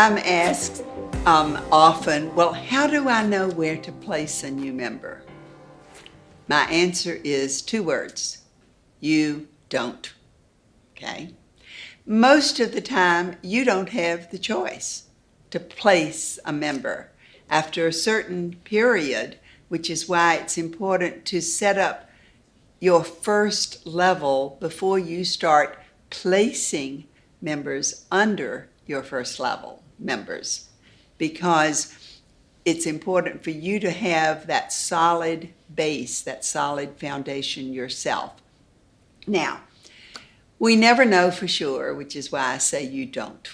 I'm asked often, well, how do I know where to place a new member? My answer is 2 words. You don't. Okay? Most of the time, you don't have the choice to place a member after a certain period, which is why it's important to set up your first level before you start placing members under your first level members, because it's important for you to have that solid base, that solid foundation yourself. Now, we never know for sure, which is why I say you don't,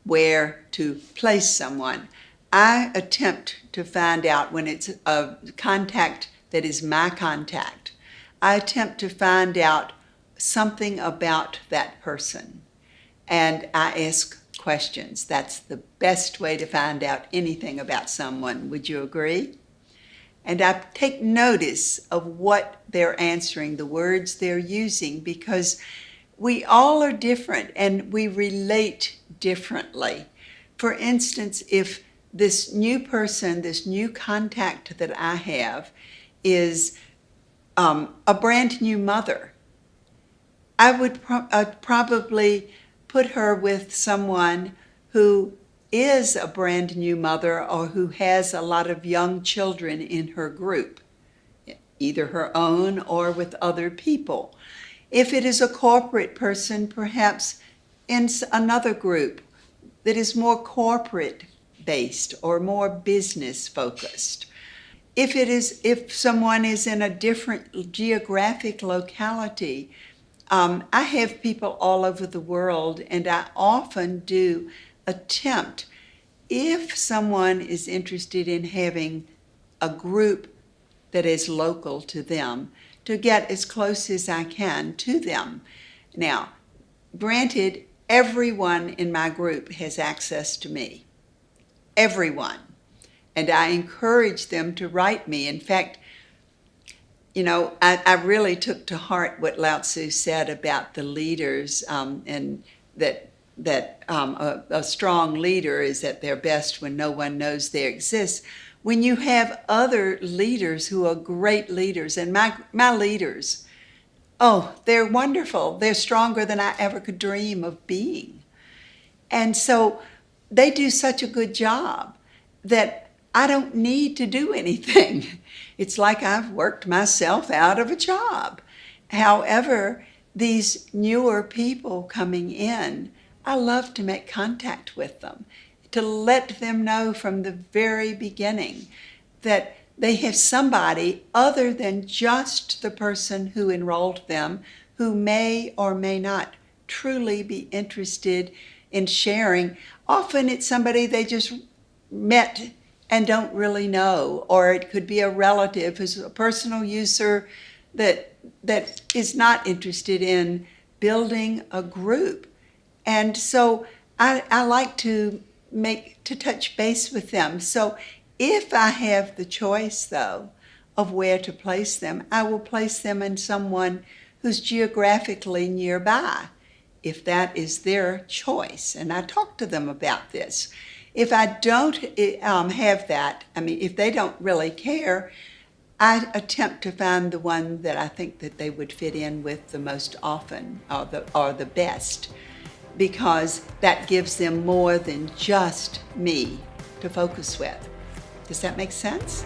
where to place someone. I attempt to find out when it's a contact that is my contact. I attempt to find out something about that person, and I ask questions. That's the best way to find out anything about someone. Would you agree? And I take notice of what they're answering, the words they're using, because we all are different and we relate differently. For instance, if this new person, this new contact that I have is a brand new mother, I would probably put her with someone who is a brand new mother or who has a lot of young children in her group, either her own or with other people. If it is a corporate person, perhaps in another group that is more corporate based or more business focused. If someone is in a different geographic locality, I have people all over the world, and I often do attempt, if someone is interested in having a group that is local to them, to get as close as I can to them. Now, granted, everyone in my group has access to me. Everyone. And I encourage them to write me. In fact, I really took to heart what Lao Tzu said about the leaders, and that a strong leader is at their best when no one knows they exist. When you have other leaders who are great leaders, and my leaders, oh, they're wonderful. They're stronger than I ever could dream of being. And so they do such a good job that I don't need to do anything. It's like I've worked myself out of a job. However, these newer people coming in, I love to make contact with them, to let them know from the very beginning that they have somebody other than just the person who enrolled them, who may or may not truly be interested in sharing. Often it's somebody they just met and don't really know, or it could be a relative who's a personal user that is not interested in building a group. And so I like to touch base with them. So if I have the choice, though, of where to place them, I will place them in someone who's geographically nearby, if that is their choice. And I talk to them about this. If I don't have that, if they don't really care, I attempt to find the one that I think that they would fit in with the most often, or the best, because that gives them more than just me to focus with. Does that make sense?